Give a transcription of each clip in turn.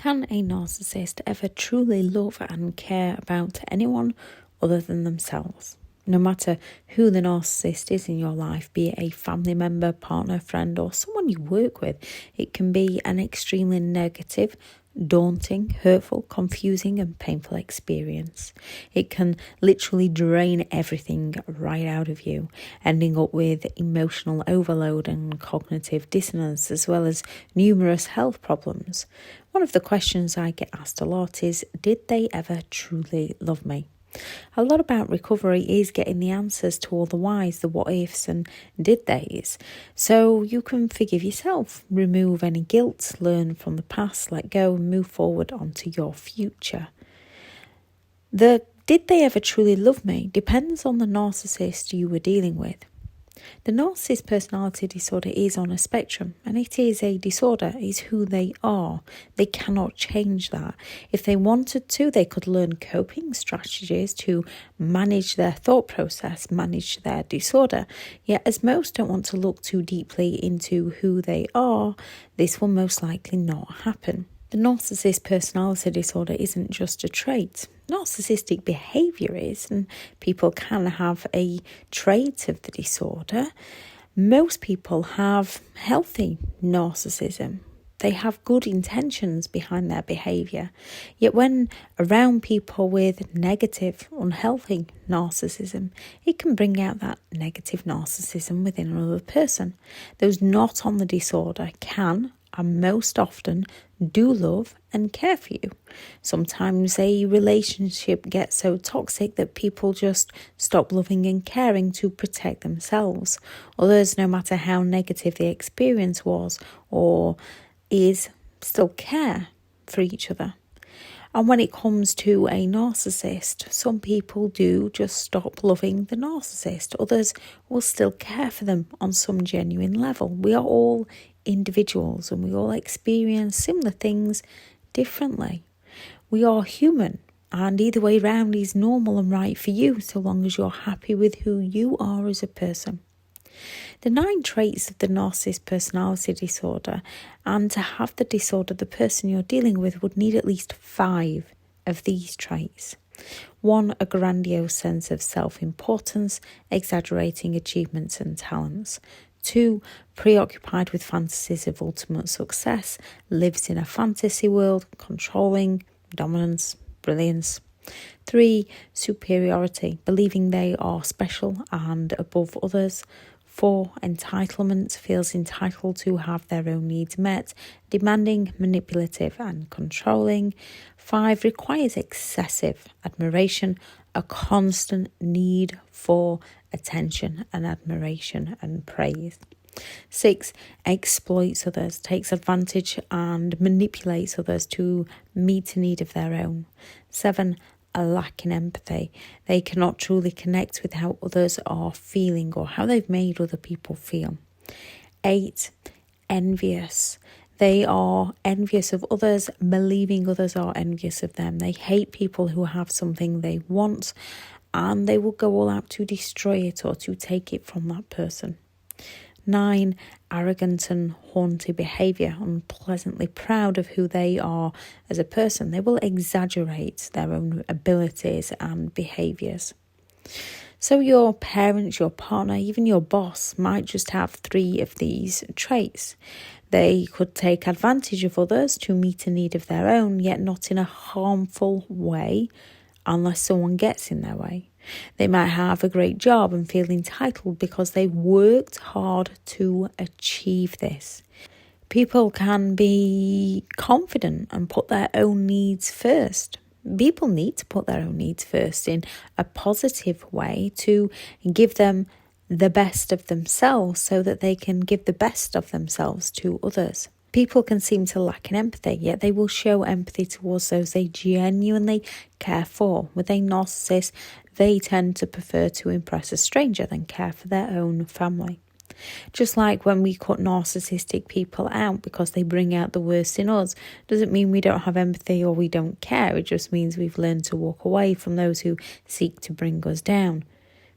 Can a narcissist ever truly love and care about anyone other than themselves? No matter who the narcissist is in your life, be it a family member, partner, friend, or someone you work with, it can be an extremely negative, daunting, hurtful, confusing, and painful experience. It can literally drain everything right out of you, ending up with emotional overload and cognitive dissonance, as well as numerous health problems. One of the questions I get asked a lot is, did they ever truly love me? A lot about recovery is getting the answers to all the whys, the what ifs and did theys, so you can forgive yourself, remove any guilt, learn from the past, let go and move forward onto your future. The did they ever truly love me depends on the narcissist you were dealing with. The narcissist personality disorder is on a spectrum, and it is a disorder. It's who they are. They cannot change that. If they wanted to, they could learn coping strategies to manage their thought process, manage their disorder. Yet, as most don't want to look too deeply into who they are, this will most likely not happen. The narcissist personality disorder isn't just a trait. Narcissistic behaviour is, and people can have a trait of the disorder. Most people have healthy narcissism. They have good intentions behind their behaviour. Yet when around people with negative, unhealthy narcissism, it can bring out that negative narcissism within another person. Those not on the disorder can, and most often, do love and care for you. Sometimes a relationship gets so toxic that people just stop loving and caring to protect themselves. Others, no matter how negative the experience was or is, still care for each other. And when it comes to a narcissist, some people do just stop loving the narcissist. Others will still care for them on some genuine level. We are all individuals and we all experience similar things differently. We are human, and either way round is normal and right for you, so long as you're happy with who you are as a person. The 9 traits of the narcissist personality disorder, and to have the disorder, the person you're dealing with would need at least 5 of these traits. 1, a grandiose sense of self-importance, exaggerating achievements and talents. 2, preoccupied with fantasies of ultimate success, lives in a fantasy world, controlling, dominance, brilliance. 3, superiority, believing they are special and above others. 4, entitlement, feels entitled to have their own needs met, demanding, manipulative and controlling. 5, requires excessive admiration, a constant need for attention and admiration and praise. 6, exploits others, takes advantage and manipulates others to meet a need of their own. 7, a lack in empathy. They cannot truly connect with how others are feeling or how they've made other people feel. 8, envious. They are envious of others, believing others are envious of them. They hate people who have something they want, and they will go all out to destroy it or to take it from that person. 9, arrogant and haughty behaviour, unpleasantly proud of who they are as a person. They will exaggerate their own abilities and behaviours. So your parents, your partner, even your boss might just have 3 of these traits. They could take advantage of others to meet a need of their own, yet not in a harmful way unless someone gets in their way. They might have a great job and feel entitled because they worked hard to achieve this. People can be confident and put their own needs first. People need to put their own needs first in a positive way to give them the best of themselves so that they can give the best of themselves to others. People can seem to lack in empathy, yet they will show empathy towards those they genuinely care for. With a narcissist, they tend to prefer to impress a stranger than care for their own family. Just like when we cut narcissistic people out because they bring out the worst in us, doesn't mean we don't have empathy or we don't care. It just means we've learned to walk away from those who seek to bring us down.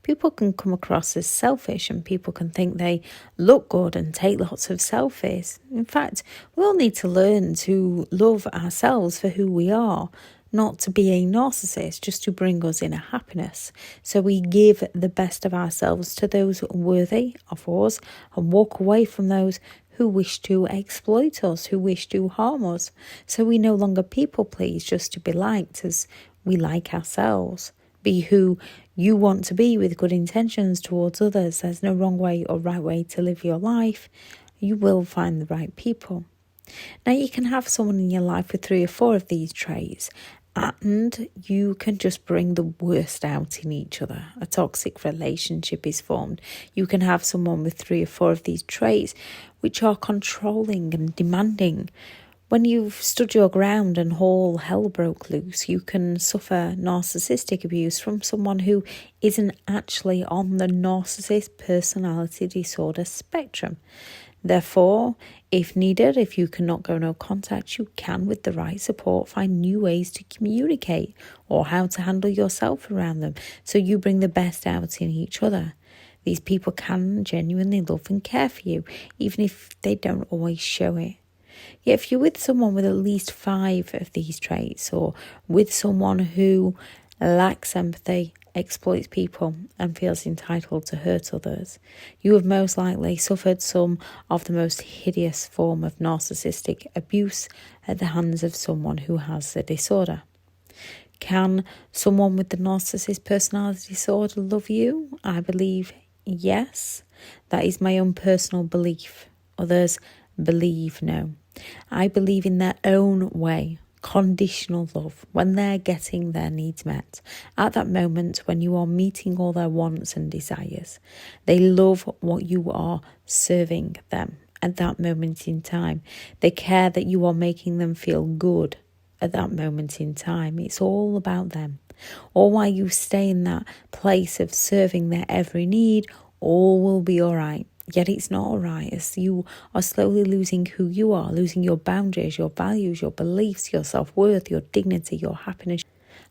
People can come across as selfish and people can think they look good and take lots of selfies. In fact, we all need to learn to love ourselves for who we are, not to be a narcissist just to bring us inner happiness. So we give the best of ourselves to those worthy of us and walk away from those who wish to exploit us, who wish to harm us. So we no longer people please just to be liked as we like ourselves. Be who you want to be with good intentions towards others. There's no wrong way or right way to live your life. You will find the right people. Now, you can have someone in your life with 3 or 4 of these traits, and you can just bring the worst out in each other. A toxic relationship is formed. You can have someone with 3 or 4 of these traits which are controlling and demanding. When you've stood your ground and all hell broke loose, you can suffer narcissistic abuse from someone who isn't actually on the narcissist personality disorder spectrum. Therefore, if needed, if you cannot go no contact, you can, with the right support, find new ways to communicate or how to handle yourself around them so you bring the best out in each other. These people can genuinely love and care for you, even if they don't always show it. Yet if you're with someone with at least 5 of these traits, or with someone who lacks empathy, exploits people and feels entitled to hurt others, you have most likely suffered some of the most hideous form of narcissistic abuse at the hands of someone who has the disorder. Can someone with the narcissist personality disorder love you? I believe yes. That is my own personal belief. Others believe no. I believe in their own way. Conditional love, when they're getting their needs met. At that moment when you are meeting all their wants and desires, they love what you are serving them at that moment in time. They care that you are making them feel good at that moment in time. It's all about them. Or while you stay in that place of serving their every need, all will be all right. Yet it's not all right, as you are slowly losing who you are, losing your boundaries, your values, your beliefs, your self-worth, your dignity, your happiness.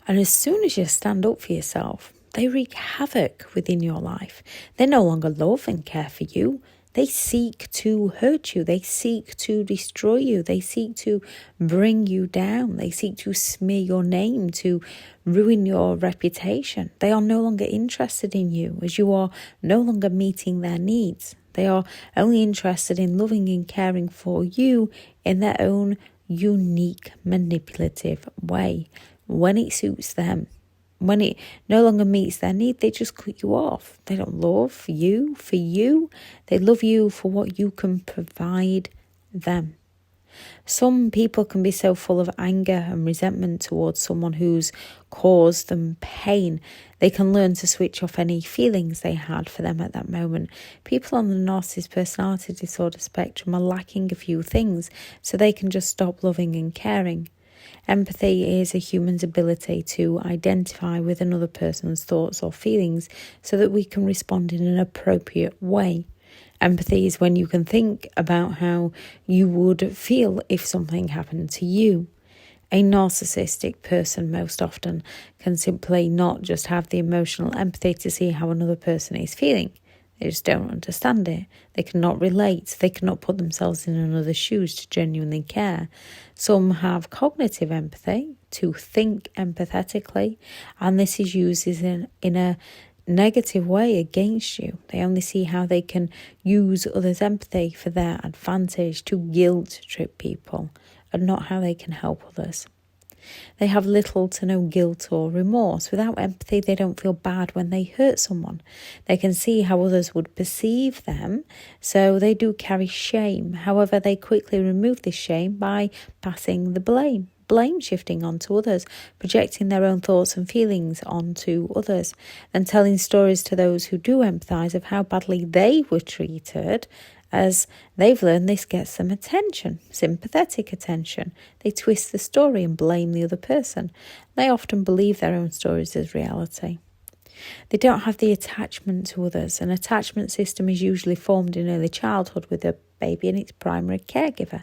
And as soon as you stand up for yourself, they wreak havoc within your life. They no longer love and care for you. They seek to hurt you. They seek to destroy you. They seek to bring you down. They seek to smear your name, to ruin your reputation. They are no longer interested in you, as you are no longer meeting their needs. They are only interested in loving and caring for you in their own unique, manipulative way, when it suits them. When it no longer meets their need, they just cut you off. They don't love you for you. They love you for what you can provide them. Some people can be so full of anger and resentment towards someone who's caused them pain. They can learn to switch off any feelings they had for them at that moment. People on the narcissist personality disorder spectrum are lacking a few things, so they can just stop loving and caring. Empathy is a human's ability to identify with another person's thoughts or feelings so that we can respond in an appropriate way. Empathy is when you can think about how you would feel if something happened to you. A narcissistic person most often can simply not just have the emotional empathy to see how another person is feeling. They just don't understand it. They cannot relate. They cannot put themselves in another's shoes to genuinely care. Some have cognitive empathy, to think empathetically, and this is used in a negative way against you. They only see how they can use others' empathy for their advantage, to guilt trip people, and not how they can help others. They have little to no guilt or remorse. Without empathy, they don't feel bad when they hurt someone. They can see how others would perceive them, so they do carry shame. However, they quickly remove this shame by passing the blame shifting onto others, projecting their own thoughts and feelings onto others, and telling stories to those who do empathise of how badly they were treated. As they've learned, this gets them attention, sympathetic attention. They twist the story and blame the other person. They often believe their own stories as reality. They don't have the attachment to others. An attachment system is usually formed in early childhood with a baby and its primary caregiver.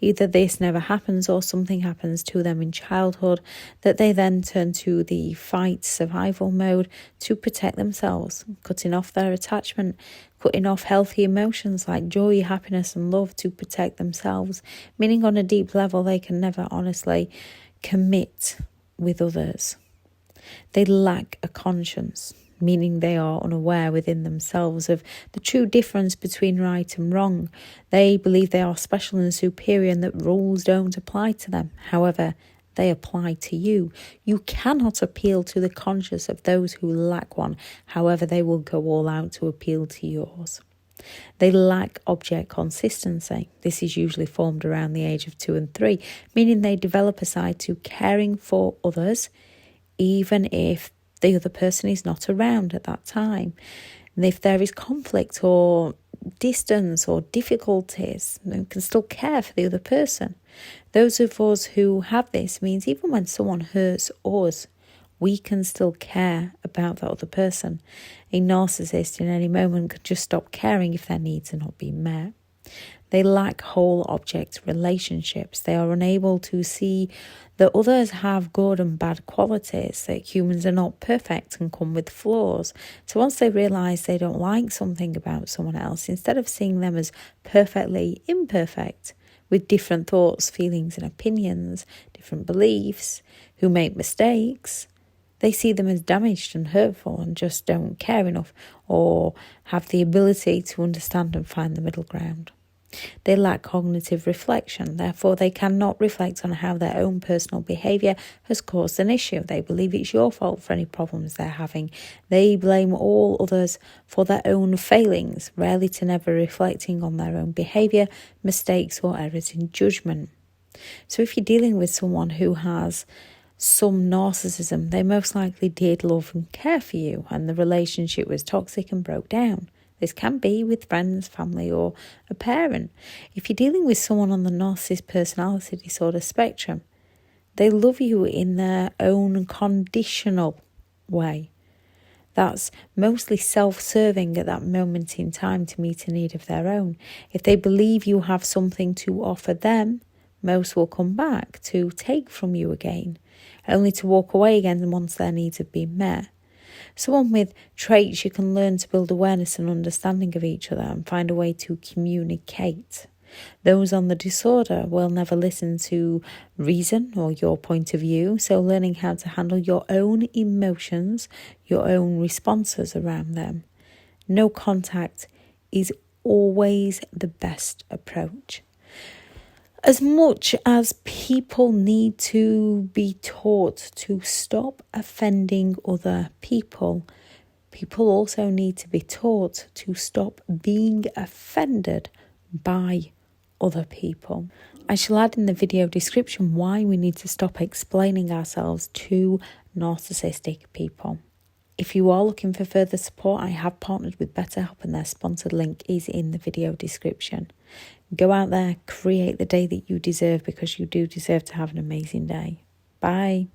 Either this never happens or something happens to them in childhood that they then turn to the fight survival mode to protect themselves, cutting off their attachment, cutting off healthy emotions like joy, happiness and love to protect themselves, meaning on a deep level they can never honestly commit with others. They lack a conscience, meaning they are unaware within themselves of the true difference between right and wrong. They believe they are special and superior and that rules don't apply to them. However, they apply to you. You cannot appeal to the conscience of those who lack one. However, they will go all out to appeal to yours. They lack object consistency. This is usually formed around the age of 2 and 3, meaning they develop a side to caring for others, even if the other person is not around at that time. And if there is conflict or distance or difficulties, they can still care for the other person. Those of us who have this means even when someone hurts us, we can still care about that other person. A narcissist in any moment could just stop caring if their needs are not being met. They lack whole object relationships. They are unable to see that others have good and bad qualities, that humans are not perfect and come with flaws. So once they realise they don't like something about someone else, instead of seeing them as perfectly imperfect, with different thoughts, feelings and opinions, different beliefs, who make mistakes, they see them as damaged and hurtful and just don't care enough or have the ability to understand and find the middle ground. They lack cognitive reflection, therefore they cannot reflect on how their own personal behaviour has caused an issue. They believe it's your fault for any problems they're having. They blame all others for their own failings, rarely to never reflecting on their own behaviour, mistakes or errors in judgment. So if you're dealing with someone who has some narcissism, they most likely did love and care for you and the relationship was toxic and broke down. This can be with friends, family or a parent. If you're dealing with someone on the narcissist personality disorder spectrum, they love you in their own conditional way. That's mostly self-serving at that moment in time to meet a need of their own. If they believe you have something to offer them, most will come back to take from you again, only to walk away again once their needs have been met. Someone with traits, you can learn to build awareness and understanding of each other and find a way to communicate. Those on the disorder will never listen to reason or your point of view, so learning how to handle your own emotions, your own responses around them. No contact is always the best approach. As much as people need to be taught to stop offending other people, people also need to be taught to stop being offended by other people. I shall add in the video description why we need to stop explaining ourselves to narcissistic people. If you are looking for further support, I have partnered with BetterHelp and their sponsored link is in the video description. Go out there, create the day that you deserve because you do deserve to have an amazing day. Bye.